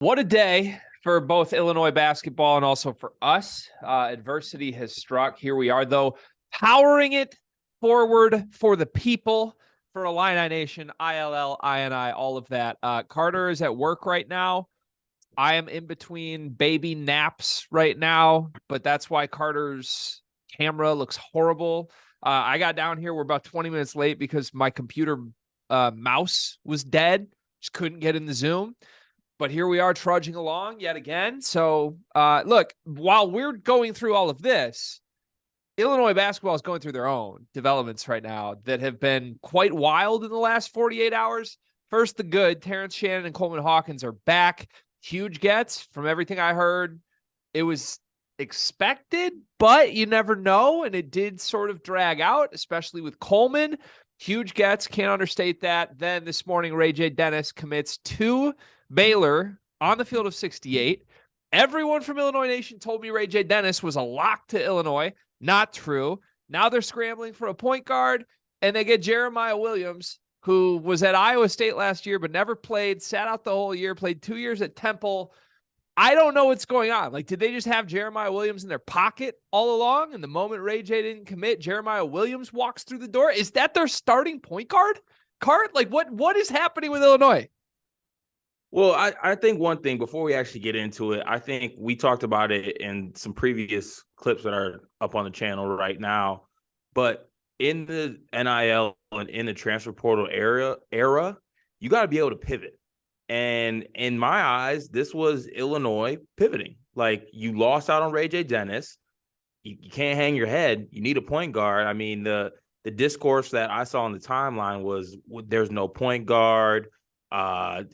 What a day for both Illinois basketball and also for us. Adversity has struck. Here we are, though, powering it forward for the people, for Illini Nation, ILL, INI, all of that. Carter is at work right now. I am in between baby naps right now, but that's why Carter's camera looks horrible. I got down here. We're about 20 minutes late because my computer mouse was dead. Just couldn't get in the Zoom. But here we are trudging along yet again. So, look, while we're going through all of this, Illinois basketball is going through their own developments right now that have been quite wild in the last 48 hours. First, the good. Terrence Shannon and Coleman Hawkins are back. Huge gets. From everything I heard, it was expected, but you never know. And it did sort of drag out, especially with Coleman. Huge gets. Can't understate that. Then this morning, RayJ Dennis commits to Baylor on the field of 68. Everyone from Illinois Nation told me RayJ Dennis was a lock to Illinois. Not true. Now they're scrambling for a point guard, and they get Jeremiah Williams, who was at Iowa State last year but never played, sat out the whole year, played 2 years at Temple. I don't know what's going on. Like, did they just have Jeremiah Williams in their pocket all along? And the moment RayJ didn't commit, Jeremiah Williams walks through the door. Is that their starting point guard? Like, what is happening with Illinois? Well, I think one thing before we actually get into it, I think we talked about it in some previous clips that are up on the channel right now. But in the NIL and in the transfer portal era, you got to be able to pivot. And in my eyes, this was Illinois pivoting. Like, you lost out on RayJ Dennis. You can't hang your head. You need a point guard. I mean, the discourse that I saw on the timeline was there's no point guard.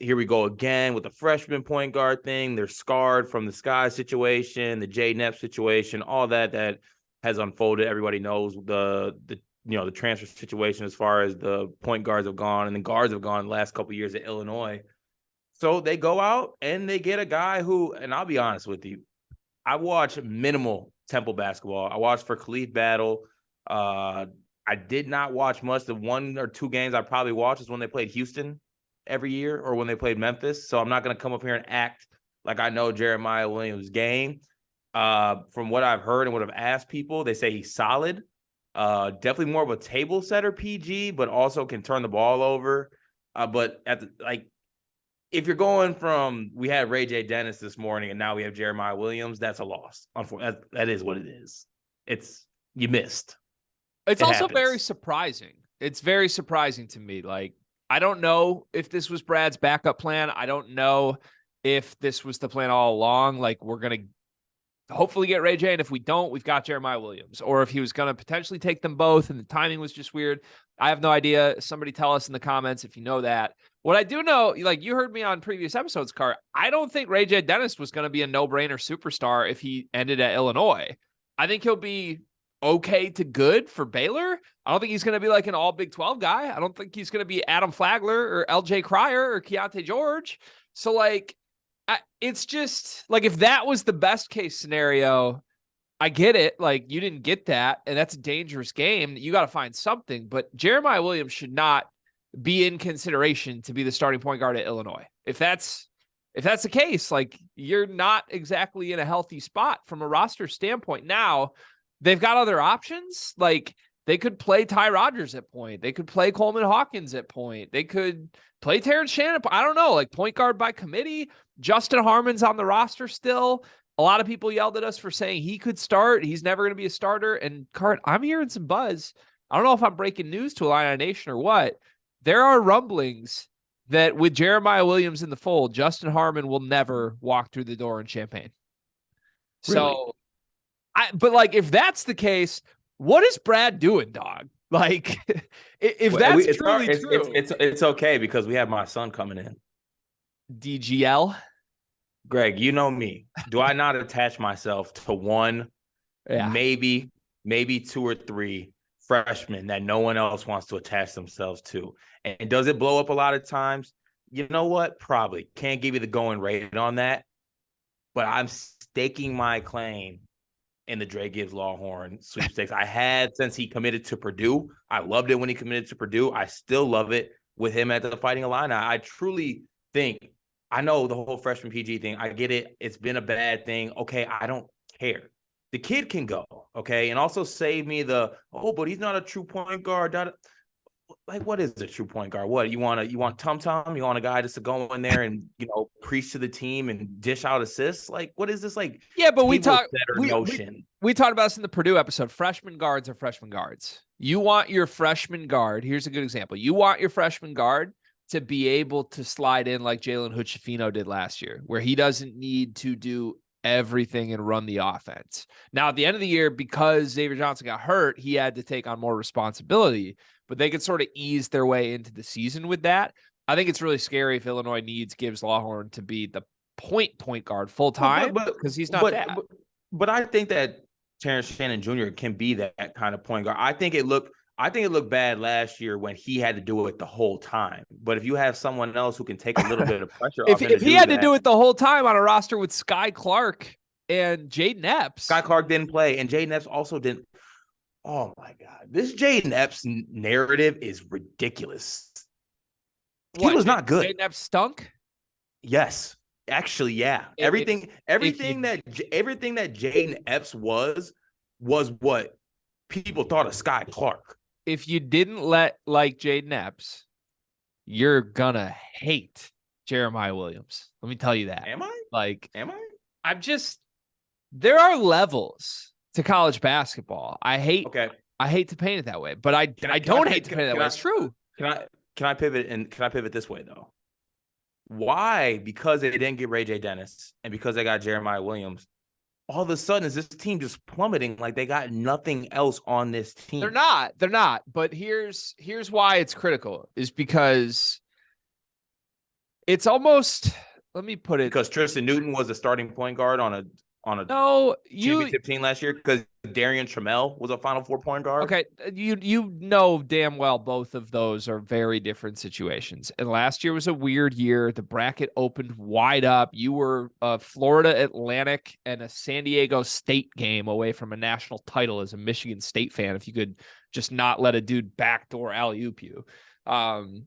Here we go again with the freshman point guard thing. They're scarred from the Sky situation, the J Nep situation, all that has unfolded. Everybody knows the transfer situation as far as the point guards have gone and the guards have gone the last couple of years at Illinois. So they go out and they get a guy who, and I'll be honest with you, I watch minimal Temple basketball. I watched for Khalif Battle. I did not watch much. The 1 or 2 games I probably watched is when they played Houston every year or when they played Memphis. So I'm not going to come up here and act like I know Jeremiah Williams' game. From what I've heard and what I've asked people, they say he's solid. Definitely more of a table setter PG, but also can turn the ball over. But if you're going from, we had RayJ Dennis this morning and now we have Jeremiah Williams, that's a loss. Unfortunately, that is what it is. You missed. It's also very surprising. It's very surprising to me. Like, I don't know if this was Brad's backup plan. I don't know if this was the plan all along. Like, we're going to hopefully get RayJ, and if we don't, we've got Jeremiah Williams. Or if he was going to potentially take them both and the timing was just weird. I have no idea. Somebody tell us in the comments if you know that. What I do know, like you heard me on previous episodes, Car, I don't think RayJ Dennis was going to be a no-brainer superstar if he ended at Illinois. I think he'll be okay to good for Baylor. I don't think he's going to be like an all Big 12 guy. I don't think he's going to be Adam Flagler or LJ Cryer or Keontae George. So, like, it's just like, if that was the best case scenario, I get it. Like, you didn't get that, and that's a dangerous game. You got to find something. But Jeremiah Williams should not be in consideration to be the starting point guard at Illinois. If that's the case, like, you're not exactly in a healthy spot from a roster standpoint. Now, they've got other options. Like, they could play Ty Rodgers at point. They could play Coleman Hawkins at point. They could play Terrence Shannon. I don't know, like point guard by committee. Justin Harmon's on the roster still. A lot of people yelled at us for saying he could start. He's never going to be a starter. And Cart, I'm hearing some buzz. I don't know if I'm breaking news to Illini Nation or what. There are rumblings that with Jeremiah Williams in the fold, Justin Harmon will never walk through the door in Champaign. Really? So, but like, if that's the case, what is Brad doing, dog? Like, if that's truly true, it's okay because we have my son coming in. DGL. Greg, you know me. Do I not attach myself to one, maybe 2 or 3 freshmen that no one else wants to attach themselves to? And does it blow up a lot of times? You know what? Probably. Can't give you the going rate on that. But I'm staking my claim in the Dre Gibbs Longhorn sweepstakes. I had since he committed to Purdue. I loved it when he committed to Purdue. I still love it with him at the Fighting Illini. I truly think I know the whole freshman PG thing. I get it. It's been a bad thing. Okay, I don't care. The kid can go. Okay, and also save me but he's not a true point guard. Like, what is a true point guard? What you want Tum Tum? You want a guy just to go in there and preach to the team and dish out assists? Like, what is this like? Yeah, but we table talked setter notion. We talked about this in the Purdue episode. Freshman guards are freshman guards. You want your freshman guard. Here's a good example. You want your freshman guard to be able to slide in like Jalen Hood-Schifino did last year, where he doesn't need to do everything and run the offense. Now, at the end of the year, because Xavier Johnson got hurt, he had to take on more responsibility, but they could sort of ease their way into the season with that. I think it's really scary if Illinois needs Gibbs Lawhorn to be the point guard full time because he's not that. But I think that Terrence Shannon Jr. can be that kind of point guard. I think it looked bad last year when he had to do it the whole time. But if you have someone else who can take a little bit of pressure if he had to do it the whole time on a roster with Sky Clark and Jaden Epps. Sky Clark didn't play, and Jaden Epps also didn't. Oh my God. This Jaden Epps narrative is ridiculous. He was not good. Jaden Epps stunk? Yes. Actually, yeah. Everything that Jaden Epps was what people thought of Sky Clark. If you didn't like Jaden Epps, you're gonna hate Jeremiah Williams. Let me tell you that. Am I? Am I? There are levels to college basketball. I hate to paint it that way, but I don't hate to paint it that way. It's true. Can I pivot this way though? Why? Because they didn't get RayJ Dennis and because they got Jeremiah Williams, all of a sudden is this team just plummeting like they got nothing else on this team? They're not. But here's why it's critical is because it's almost, let me put it, because Tristan Newton was a starting point guard on a championship team last year, because Darian Trammell was a Final Four point guard. Okay, you know damn well both of those are very different situations. And last year was a weird year. The bracket opened wide up. You were a Florida Atlantic and a San Diego State game away from a national title as a Michigan State fan, if you could just not let a dude backdoor alley-oop you.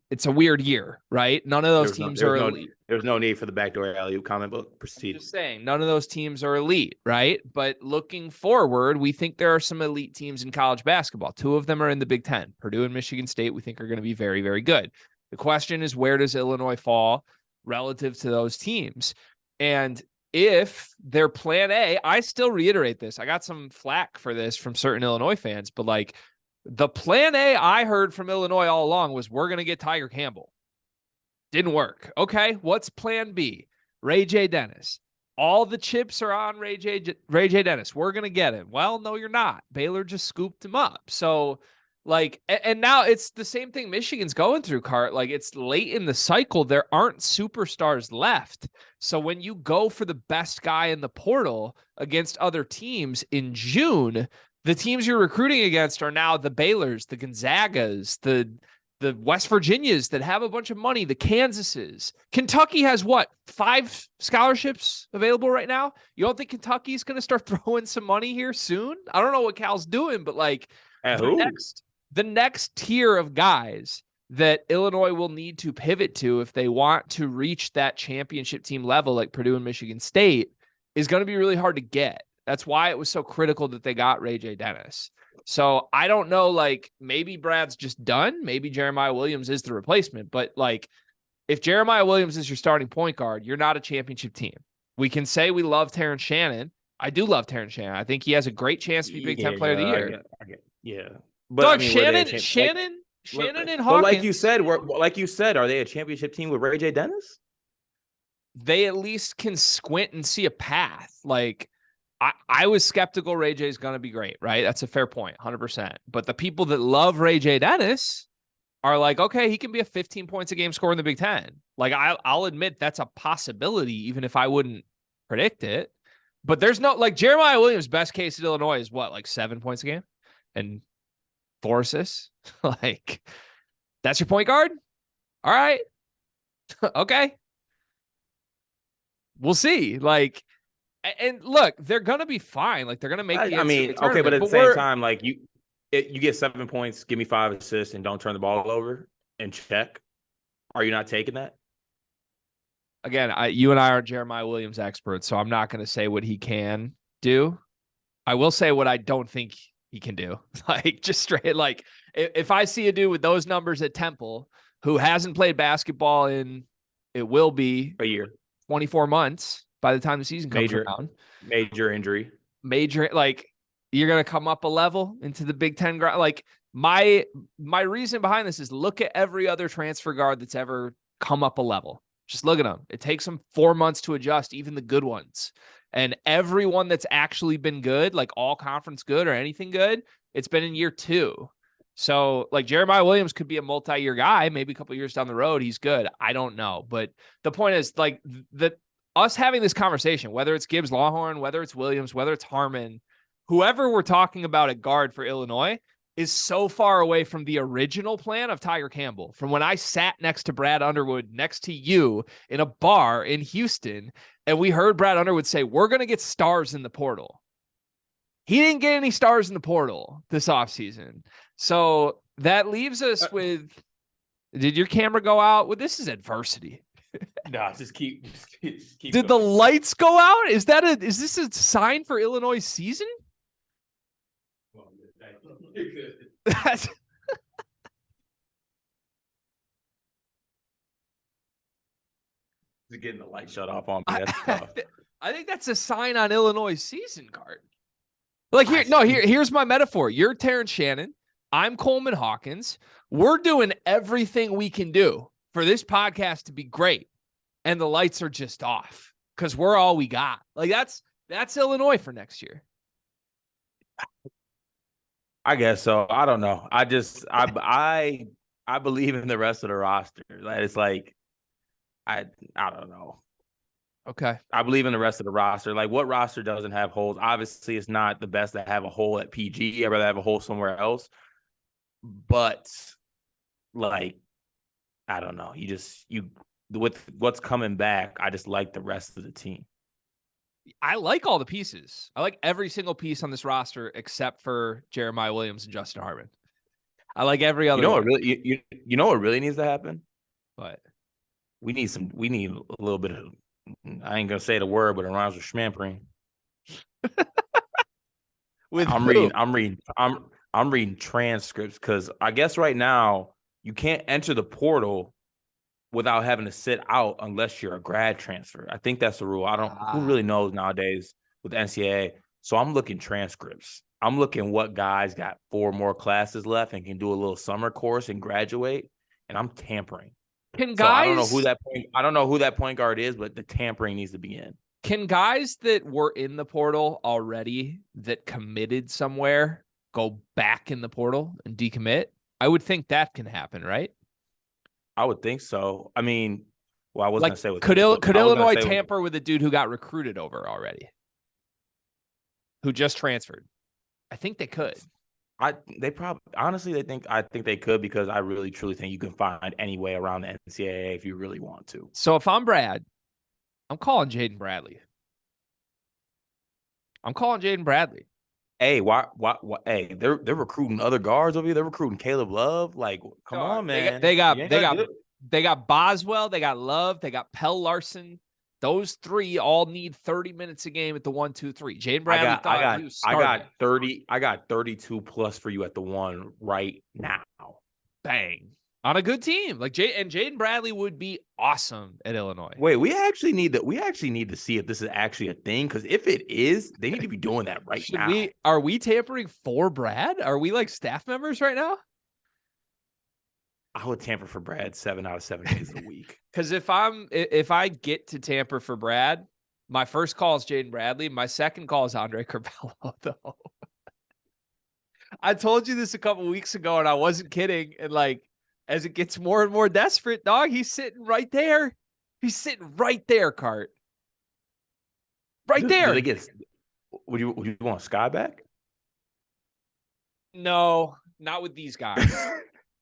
It's a weird year, right? None of those teams are elite. There's no need for the backdoor alley-oop comment book. Proceed. Just saying, none of those teams are elite, right? But looking forward, we think there are some elite teams in college basketball. Two of them are in the Big Ten. Purdue and Michigan State, we think, are going to be very, very good. The question is, where does Illinois fall relative to those teams? And if their plan A, I still reiterate this. I got some flack for this from certain Illinois fans, but like, the plan A I heard from Illinois all along was we're going to get Tiger Campbell. Didn't work. Okay, what's plan B? RayJ Dennis. All the chips are on RayJ Dennis. We're going to get him. Well, no, you're not. Baylor just scooped him up. So, like, and now it's the same thing Michigan's going through, Cart. Like, it's late in the cycle. There aren't superstars left. So when you go for the best guy in the portal against other teams in June, the teams you're recruiting against are now the Baylors, the Gonzagas, the West Virginias that have a bunch of money, the Kansases. Kentucky has what, 5 scholarships available right now? You don't think Kentucky's going to start throwing some money here soon? I don't know what Cal's doing, but like the next tier of guys that Illinois will need to pivot to if they want to reach that championship team level like Purdue and Michigan State is going to be really hard to get. That's why it was so critical that they got RayJ Dennis. So I don't know, like, maybe Brad's just done. Maybe Jeremiah Williams is the replacement. But, like, if Jeremiah Williams is your starting point guard, you're not a championship team. We can say we love Terrence Shannon. I do love Terrence Shannon. I think he has a great chance to be Big Ten Player of the Year. Yeah. But Dog, Shannon and Hawkins. But like you said, are they a championship team with RayJ Dennis? They at least can squint and see a path. Like, I was skeptical RayJ is going to be great, right? That's a fair point, 100%. But the people that love RayJ Dennis are like, okay, he can be a 15 points a game scorer in the Big Ten. Like, I'll admit that's a possibility, even if I wouldn't predict it. But there's no, like, Jeremiah Williams' best case at Illinois is what, like 7 points a game and 4 assists? Like, that's your point guard? All right. Okay. We'll see. Like, and look, they're gonna be fine. Like, they're gonna make. Okay, but at the same time, like you get 7 points, give me 5 assists, and don't turn the ball over and check. Are you not taking that? again, you and I are Jeremiah Williams experts, so I'm not going to say what he can do. I will say what I don't think he can do. Like, just straight, like, if I see a dude with those numbers at Temple who hasn't played basketball in, it will be A year. 24 months by the time the season comes around. Major injury. Like, you're going to come up a level into the Big Ten. Like, my reason behind this is look at every other transfer guard that's ever come up a level. Just look at them. It takes them 4 months to adjust, even the good ones. And everyone that's actually been good, like all conference good or anything good, it's been in year 2. So, like, Jeremiah Williams could be a multi-year guy, maybe a couple years down the road, he's good. I don't know. But the point is, like, us having this conversation, whether it's Gibbs Lawhorn, whether it's Williams, whether it's Harmon, whoever we're talking about at guard for Illinois is so far away from the original plan of Tiger Campbell. From when I sat next to Brad Underwood, next to you in a bar in Houston, and we heard Brad Underwood say, we're going to get stars in the portal. He didn't get any stars in the portal this offseason. So that leaves us with, did your camera go out? Well, this is adversity. No, just keep Did the lights go out? Is this a sign for Illinois' season? That's getting the light shut off on me. That's tough. I think that's a sign on Illinois' season card. Like, here's my metaphor. You're Terrence Shannon. I'm Coleman Hawkins. We're doing everything we can do for this podcast to be great. And the lights are just off because we're all we got. Like, that's Illinois for next year. I guess so. I don't know. I believe in the rest of the roster. It's like, I don't know. Okay. I believe in the rest of the roster. Like, what roster doesn't have holes? Obviously, it's not the best to have a hole at PG. I'd rather have a hole somewhere else. But, like, I don't know. With what's coming back, I just like the rest of the team. I like all the pieces. I like every single piece on this roster except for Jeremiah Williams and Justin Harmon. I like every other. You know what really needs to happen? What? We need a little bit of, I ain't gonna say the word, but it rhymes with schmampering. I'm reading transcripts because I guess right now you can't enter the portal without having to sit out unless you're a grad transfer. I think that's the rule. Who really knows nowadays with NCAA? So I'm looking transcripts. I'm looking what guys got 4 more classes left and can do a little summer course and graduate. And I'm tampering. I don't know who that point guard is, but the tampering needs to begin. Can guys that were in the portal already that committed somewhere go back in the portal and decommit? I would think that can happen, right? I would think so. I mean, well, I wasn't going to say could Illinois tamper with a dude who got recruited over already, who just transferred? I think they could. I think they could, because I really truly think you can find any way around the NCAA if you really want to. So if I'm Brad, I'm calling Jaden Bradley. Hey, why? Hey, they're recruiting other guards over here. They're recruiting Caleb Love. Like, come on, man. They got Boswell. They got Love. They got Pell Larson. Those 3 all need 30 minutes a game at the 1, 2, 3. Jaden Bradley I got 32 plus for you at the 1 right now. Bang. On a good team. Like Jaden Bradley would be awesome at Illinois. Wait, we actually need to see if this is actually a thing, because if it is, they need to be doing that right now. Are we tampering for Brad? Are we like staff members right now? I would tamper for Brad 7 out of 7 days a week. Because if I get to tamper for Brad, my first call is Jaden Bradley. My second call is Andre Curbelo, though. I told you this a couple weeks ago, and I wasn't kidding. And like, as it gets more and more desperate, dog, he's sitting right there. He's sitting right there, Cart. Right there. Would you want Sky back? No, not with these guys.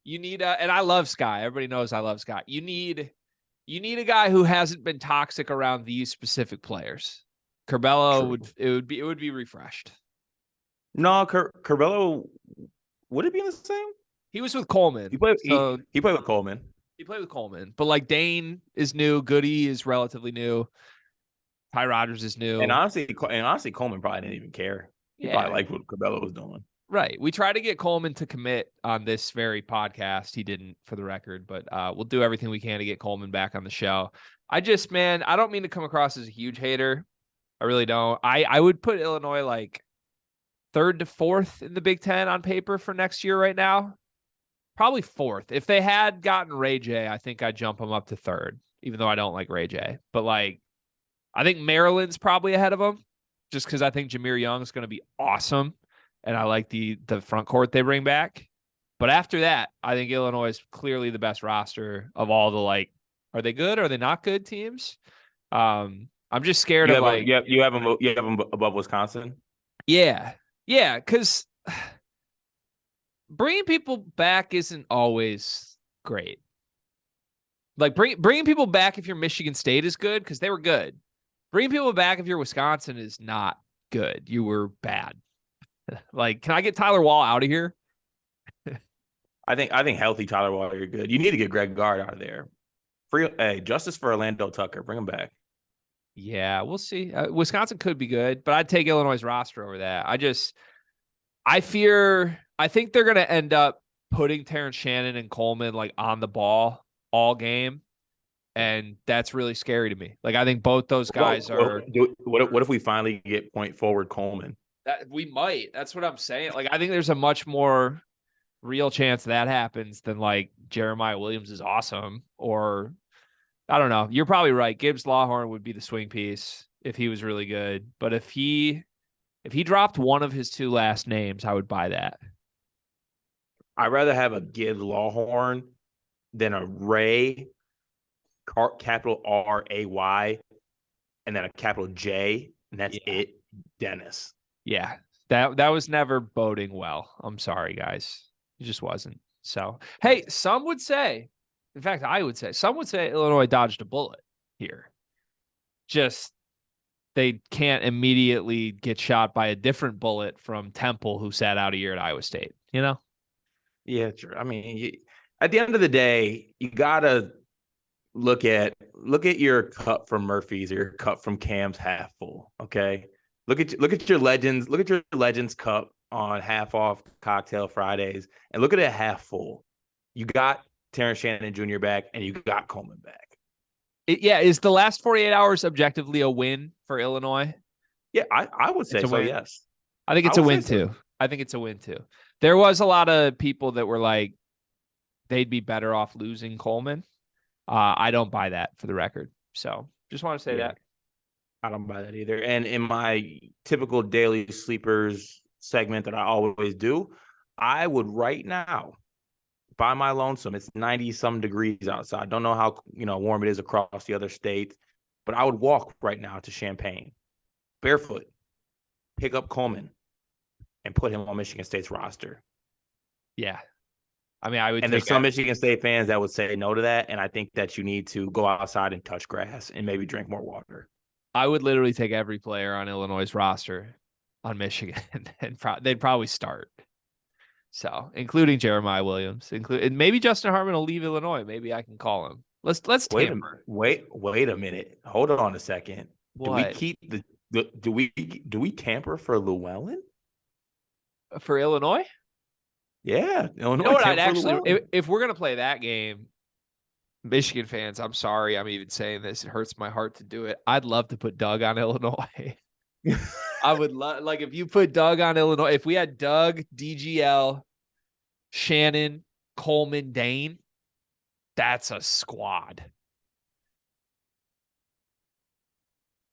You need and I love Sky. Everybody knows I love Sky. You need a guy who hasn't been toxic around these specific players. Curbelo would be refreshed. No, Curbelo, would it be the same? He was with Coleman. He played with Coleman. He played with Coleman, but like Dane is new, Goody is relatively new, Ty Rodgers is new. And honestly, Coleman probably didn't even care. He probably liked what Cabello was doing. Right. We tried to get Coleman to commit on this very podcast. He didn't, for the record, but we'll do everything we can to get Coleman back on the show. I don't mean to come across as a huge hater. I really don't. I would put Illinois like 3rd to 4th in the Big Ten on paper for next year right now. Probably 4th. If they had gotten RayJ, I think I'd jump them up to 3rd, even though I don't like RayJ. But like, I think Maryland's probably ahead of them just because I think Jameer Young is going to be awesome. And I like the front court they bring back. But after that, I think Illinois is clearly the best roster of all the, like, are they good? Are they not good teams? I'm just scared of like you have them above Wisconsin. Yeah. Yeah. Cause bringing people back isn't always great. Like bringing people back if your Michigan State is good, because they were good. Bringing people back if you're Wisconsin is not good. You were bad. Like, can I get Tyler Wall out of here? I think healthy Tyler Wall, you're good. You need to get Greg Gard out of there. Justice for Orlando Tucker. Bring him back. Yeah, we'll see. Wisconsin could be good, but I'd take Illinois' roster over that. I think they're going to end up putting Terrence Shannon and Coleman like on the ball all game. And that's really scary to me. Like, I think both those guys are. What if we finally get point forward Coleman? That we might. That's what I'm saying. Like, I think there's a much more real chance that happens than like Jeremiah Williams is awesome, or I don't know. You're probably right. Gibbs Lawhorn would be the swing piece if he was really good. But if he dropped one of his 2 last names, I would buy that. I'd rather have a Gibbs Lawhorn than a Ray, capital R-A-Y, and then a capital J, and that's it, Dennis. Yeah, that was never boding well. I'm sorry, guys. It just wasn't. So, hey, some would say, in fact, some would say Illinois dodged a bullet here. Just they can't immediately get shot by a different bullet from Temple, who sat out a year at Iowa State, you know? Yeah, sure. I mean, at the end of the day, you got to look at your cup from Murphy's or your cup from Cam's half full, okay? Look at your Legends cup on half off cocktail Fridays and look at it half full. You got Terrence Shannon Jr. back and you got Coleman back. Is the last 48 hours objectively a win for Illinois? Yeah, I would say so, yes. I think it's a win too. I think it's a win too. There was a lot of people that were like, they'd be better off losing Coleman. I don't buy that, for the record. So just want to say that. I don't buy that either. And in my typical daily sleepers segment that I always do, I would right now by my lonesome. It's 90-some degrees outside. Don't know how warm it is across the other states, but I would walk right now to Champaign, barefoot, pick up Coleman, and put him on Michigan State's roster. Yeah. I mean, I would. And there's some Michigan State fans that would say no to that, and I think that you need to go outside and touch grass and maybe drink more water. I would literally take every player on Illinois' roster on Michigan, and they'd probably start. So, including Jeremiah Williams, and maybe Justin Harmon will leave Illinois. Maybe I can call him. Let's tamper. Wait a minute. Hold on a second. What? Do we tamper for Llewellyn? For Illinois? Yeah, Illinois. You know what I'd actually, if we're gonna play that game, Michigan fans, I'm sorry, I'm even saying this. It hurts my heart to do it. I'd love to put Doug on Illinois. I would love, like, if you put Doug on Illinois, if we had Doug, DGL, Shannon, Coleman, Dane, that's a squad.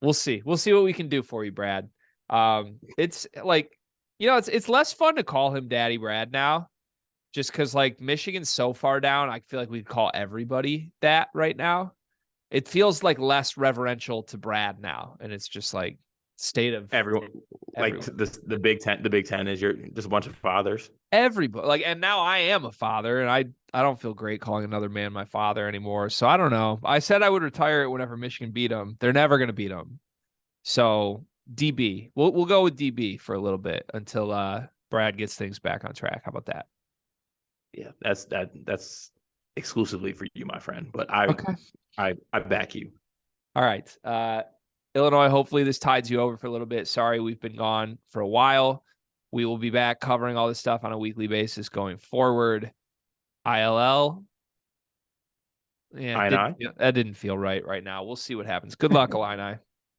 We'll see. We'll see what we can do for you, Brad. It's like, it's less fun to call him Daddy Brad now, just because like Michigan's so far down. I feel like we'd call everybody that right now. It feels like less reverential to Brad now, and it's just like state of everyone. Like the Big Ten. The Big Ten is just a bunch of fathers. Everybody, like, and now I am a father, and I don't feel great calling another man my father anymore. So I don't know. I said I would retire it whenever Michigan beat them. They're never going to beat them. So DB, we'll go with DB for a little bit until Brad gets things back on track. How about that? Yeah, that's exclusively for you, my friend. But Okay. I back you. All right. Illinois, hopefully this tides you over for a little bit. Sorry, we've been gone for a while. We will be back covering all this stuff on a weekly basis going forward. ILL. Yeah, I that didn't feel right now. We'll see what happens. Good luck, Illini.